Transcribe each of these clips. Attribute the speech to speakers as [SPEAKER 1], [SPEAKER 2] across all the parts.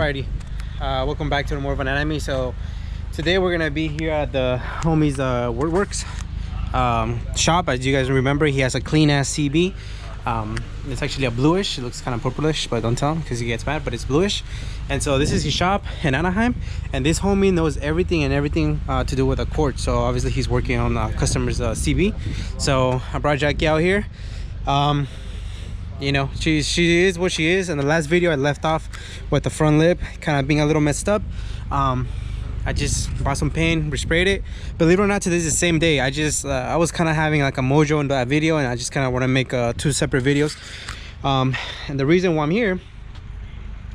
[SPEAKER 1] Alrighty, welcome back to more of an anime. So today we're gonna be here at the homie's Workworks shop. As you guys remember, he has a clean ass CB. It's actually a bluish. It looks kind of purplish, but don't tell him because he gets mad. But it's bluish. And so this is his shop in Anaheim, and this homie knows everything to do with a quartz. So obviously he's working on customers CB. So I brought Jackie out here. You know, she is what she is. In the last video I left off with the front lip kind of being a little messed up. I just bought some paint, resprayed it. Believe it or not, today is the same day. I was kind of having like a mojo in that video, and I just kind of want to make two separate videos. And the reason why I'm here,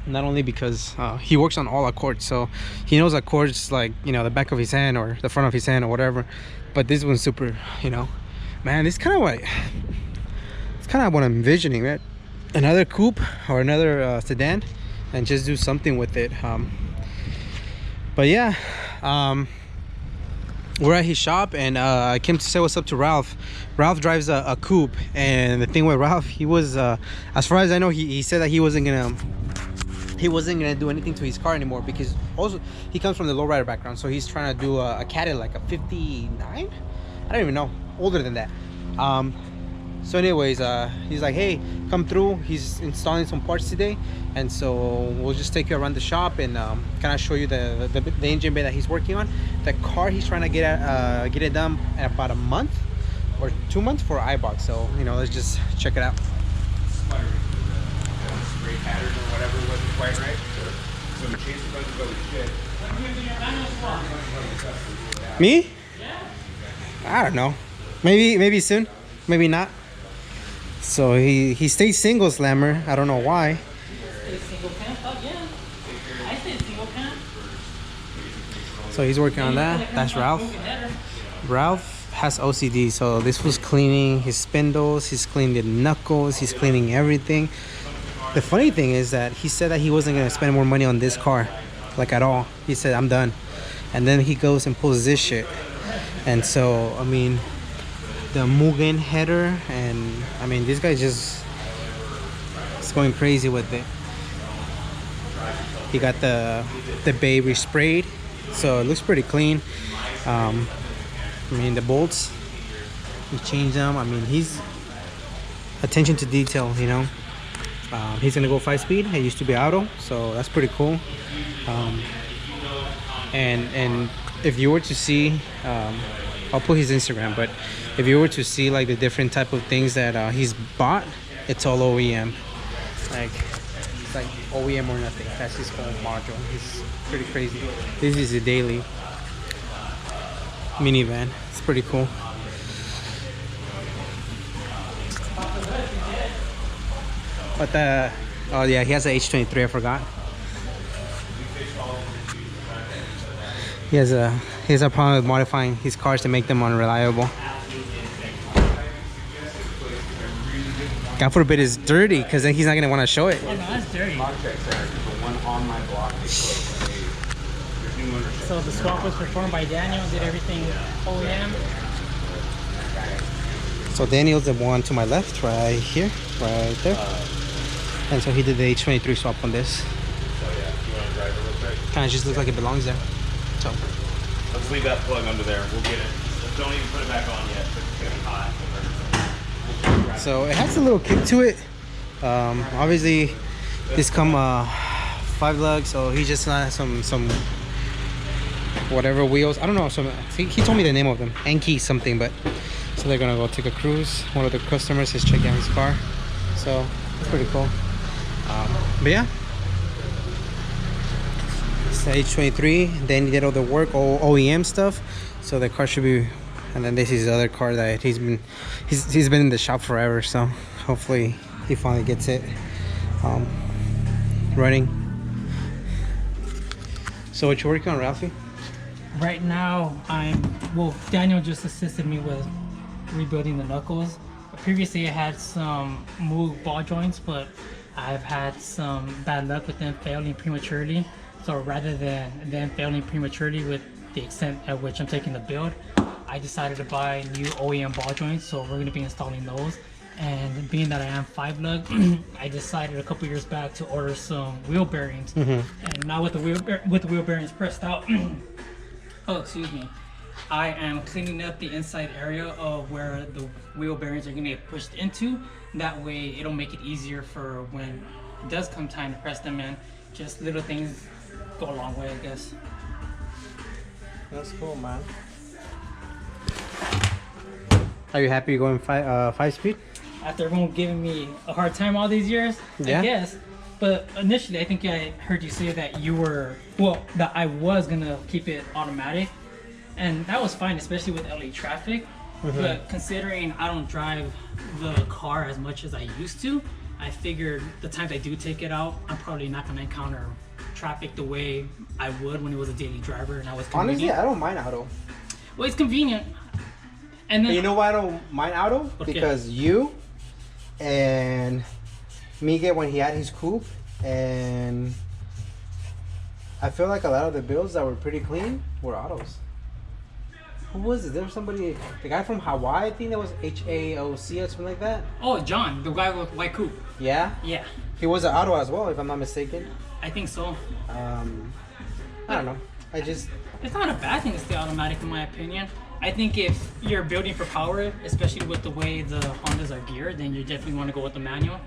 [SPEAKER 1] not only because he works on all accords, so he knows accords like, you know, the back of his hand or the front of his hand or whatever, but this one's super, you know, man, it's kind of what I'm envisioning, right? Another coupe or another sedan, and just do something with it. But yeah, we're at his shop, and I came to say what's up to Ralph. Ralph drives a coupe, and the thing with Ralph, he was as far as I know, he said that he wasn't gonna do anything to his car anymore, because also he comes from the lowrider background, so he's trying to do a Cadillac, a 59, I don't even know, older than that. So anyways, he's like, hey, come through. He's installing some parts today, and so we'll just take you around the shop and kind of show you the engine bay that he's working on. The car he's trying to get it done in about a month or 2 months for Eibach. So, you know, let's just check it out.
[SPEAKER 2] Spray pattern or whatever wasn't quite right, so the chase was going to go to shit.
[SPEAKER 1] Me? I don't know. Maybe soon. Maybe not. So he stays single, Slammer. I don't know why. So he's working on that. That's Ralph. Ralph has OCD, so this was cleaning his spindles, he's cleaning the knuckles, he's cleaning everything. The funny thing is that he said that he wasn't gonna spend more money on this car, like at all. He said, I'm done. And then he goes and pulls this shit. And so, I mean, the Mugen header, and I mean, this guy just is going crazy with it. He got the bay resprayed, so it looks pretty clean. I mean, the bolts, he changed them. I mean, he's attention to detail, you know. He's gonna go 5-speed. It used to be auto, so that's pretty cool. And if you were to see, I'll put his Instagram, but if you were to see like the different type of things that he's bought, it's all OEM. Like, it's like OEM or nothing. That's his whole module. He's pretty crazy. This is a daily minivan. It's pretty cool. But oh yeah, he has a H23. I forgot. He has a problem with modifying his cars to make them unreliable. God forbid it's dirty, because then he's not gonna want to show it.
[SPEAKER 3] Oh no, that's dirty. So the swap was performed by Daniel, did everything OEM.
[SPEAKER 1] So Daniel's the one to my left, right here, right there. And so he did the H23 swap on this.
[SPEAKER 2] So yeah, you want to drive it real quick?
[SPEAKER 1] Kind of just looks like it belongs there. So
[SPEAKER 2] Let's leave that plug under there. We'll get it. Don't even put it back on yet. It's getting hot.
[SPEAKER 1] So it has a little kick to it. Obviously, this come 5 lugs, so he just has some whatever wheels. I don't know. He told me the name of them, Anki something. But so they're gonna go take a cruise. One of the customers is checking out his car, so it's pretty cool. But yeah, it's the H23. Then he did all the work, all OEM stuff. So the car should be. And then this is the other car that he's been in the shop forever, so hopefully he finally gets it running. So what you working on, Ralphie?
[SPEAKER 3] Right now Daniel just assisted me with rebuilding the knuckles. Previously I had some moved ball joints, but I've had some bad luck with them failing prematurely. So rather than them failing prematurely with the extent at which I'm taking the build, I decided to buy new OEM ball joints, so we're going to be installing those. And being that I am 5 lug, I decided a couple years back to order some wheel bearings. And now with the wheel bearings pressed out, oh excuse me, I am cleaning up the inside area of where the wheel bearings are going to get pushed into. That way it'll make it easier for when it does come time to press them in. Just little things go a long way, I guess.
[SPEAKER 1] That's cool, man. Are you happy going 5-speed?
[SPEAKER 3] After everyone giving me a hard time all these years,
[SPEAKER 1] Yeah.
[SPEAKER 3] I guess. But initially, I think I heard you say that you were, well, that I was gonna keep it automatic. And that was fine, especially with LA traffic. But considering I don't drive the car as much as I used to, I figured the times I do take it out, I'm probably not gonna encounter traffic the way I would when it was a daily driver and I was convenient.
[SPEAKER 1] Honestly, I don't mind auto.
[SPEAKER 3] Well, it's convenient. And then
[SPEAKER 1] You know why I don't mind auto?
[SPEAKER 3] Okay.
[SPEAKER 1] Because you and Miguel, when he had his coupe, and I feel like a lot of the builds that were pretty clean were autos. Who was it? There was somebody, the guy from Hawaii, I think that was HAOC or something like that.
[SPEAKER 3] oh, John, the guy with white coupe.
[SPEAKER 1] Yeah,
[SPEAKER 3] Yeah,
[SPEAKER 1] he was an auto as well, if I'm not mistaken.
[SPEAKER 3] I think so.
[SPEAKER 1] I don't know. I just,
[SPEAKER 3] It's not a bad thing to stay automatic, in my opinion. I think if you're building for power, especially with the way the Hondas are geared, then you definitely want to go with the manual.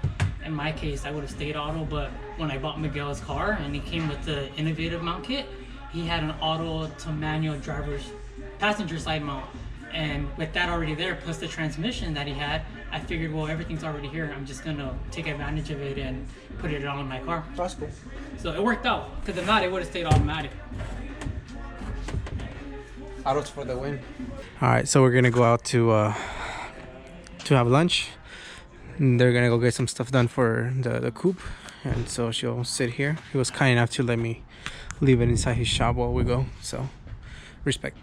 [SPEAKER 3] In my case, I would have stayed auto, but when I bought Miguel's car and it came with the innovative mount kit, he had an auto to manual driver's passenger side mount. And with that already there, plus the transmission that he had, I figured, well, everything's already here. I'm just gonna take advantage of it and put it on my car.
[SPEAKER 1] that's cool.
[SPEAKER 3] So it worked out, because if not, it would have stayed automatic.
[SPEAKER 1] Autos for the win. All right, so we're gonna go out to have lunch. And they're gonna go get some stuff done for the coupe, and so she'll sit here. He was kind enough to let me leave it inside his shop while we go. So, respect.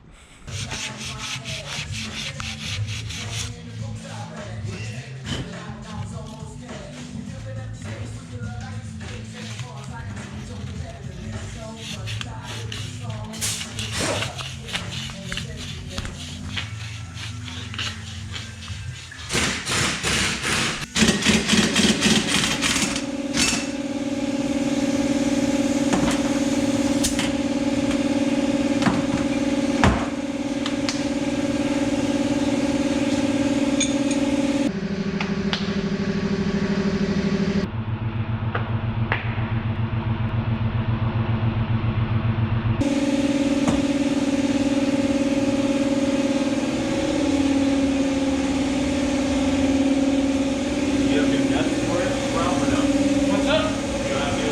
[SPEAKER 2] You have new nuts for it, Ralph, or no?
[SPEAKER 3] What's up?
[SPEAKER 2] You don't have new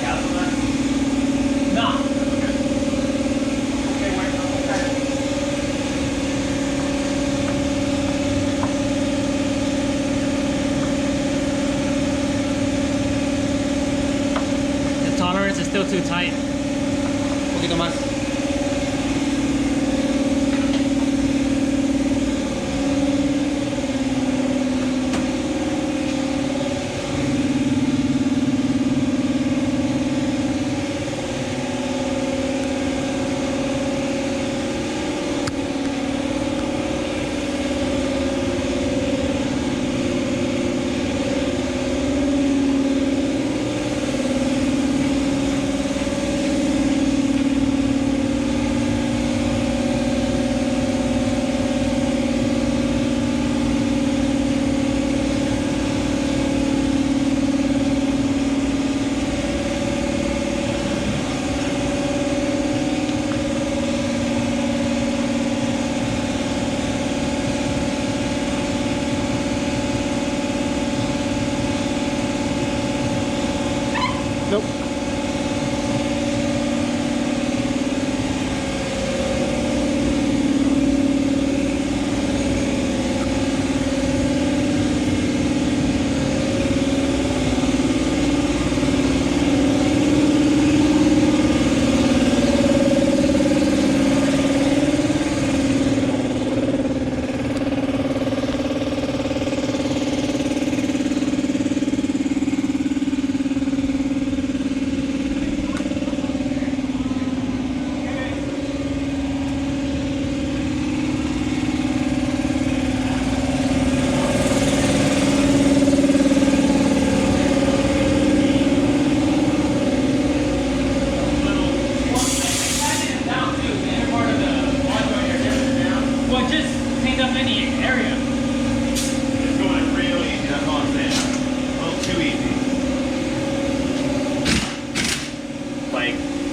[SPEAKER 2] gas on that?
[SPEAKER 3] Nah.
[SPEAKER 2] Okay.
[SPEAKER 3] Okay, wait, okay. The tolerance is still too tight.
[SPEAKER 1] Un poquito más.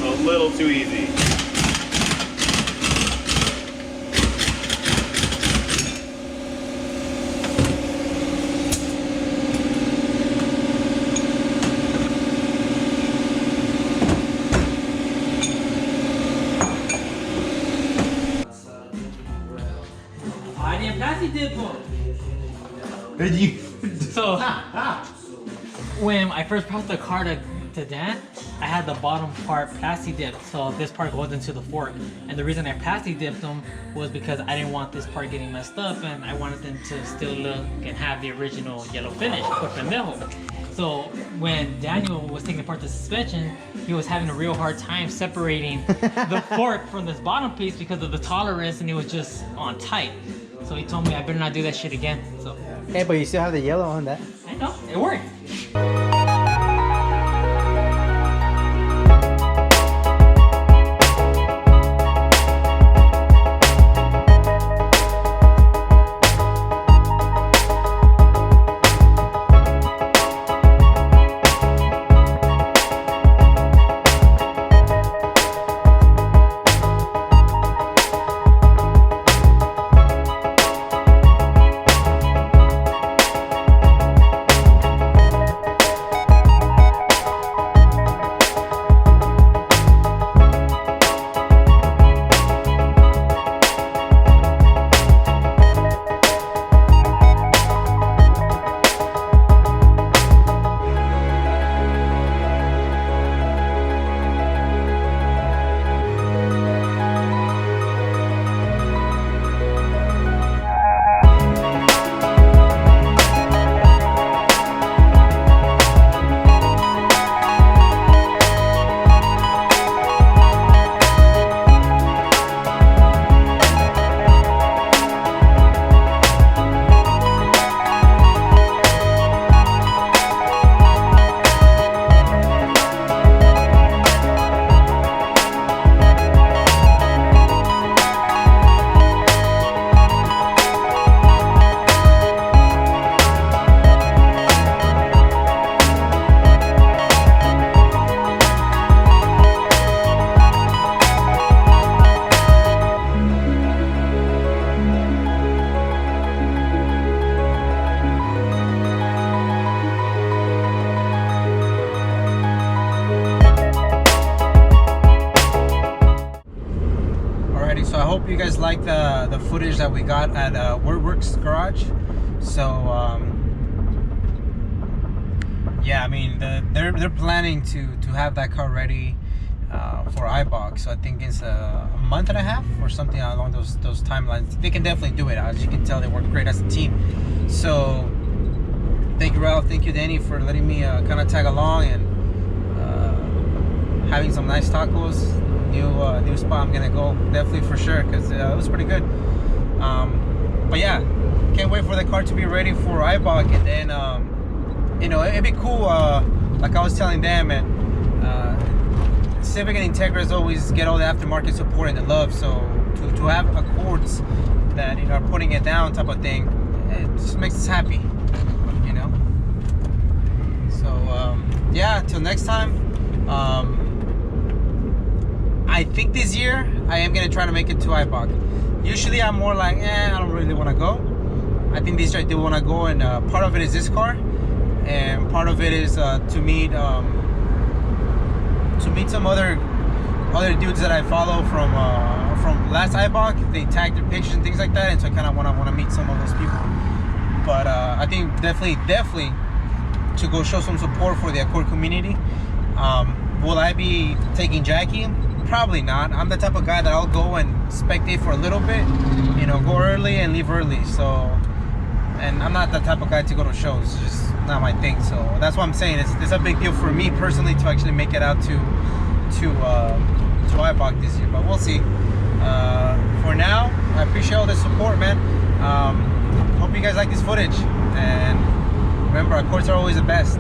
[SPEAKER 2] a little too easy.
[SPEAKER 3] I didn't pass it, did
[SPEAKER 2] Did you?
[SPEAKER 3] So when I first brought the car to Dan, I had the bottom part plasti dipped, so this part goes into the fork. And the reason I plasti dipped them was because I didn't want this part getting messed up, and I wanted them to still look and have the original yellow finish, por pendejo. So when Daniel was taking apart the suspension, he was having a real hard time separating the fork from this bottom piece because of the tolerance, and it was just on tight. So he told me I better not do that shit again. So
[SPEAKER 1] Hey, but you still have the yellow on that.
[SPEAKER 3] I know, it worked.
[SPEAKER 1] So I hope you guys like the footage that we got at WordWorks Garage. So yeah, I mean they're planning to have that car ready for Eibach. So I think it's a month and a half or something along those timelines. They can definitely do it. As you can tell, they work great as a team. So thank you, Ralph. Thank you, Danny, for letting me kind of tag along and having some nice tacos. New spot I'm gonna go, definitely, for sure, because it was pretty good. But yeah, can't wait for the car to be ready for Eibach. And then you know, it'd be cool, like I was telling them, and CIvics and Integras always get all the aftermarket support and the love. So to have Accords that, you know, are putting it down type of thing, it just makes us happy, you know. So yeah, till next time. I think this year I am gonna try to make it to Eibach. Usually I'm more like, I don't really want to go. I think this year I do want to go, and part of it is this car, and part of it is to meet some other dudes that I follow from last Eibach. They tagged their pictures and things like that, and so I kind of want to meet some of those people. But I think definitely to go show some support for the Accord community. Will I be taking Jackie? Probably not. I'm the type of guy that I'll go and spectate for a little bit, you know, go early and leave early. So, and I'm not the type of guy to go to shows. It's just not my thing. So that's what I'm saying. It's a big deal for me personally to actually make it out to Eibach this year. But we'll see. For now, I appreciate all the support, man. Hope you guys like this footage, and remember, Accords are always the best.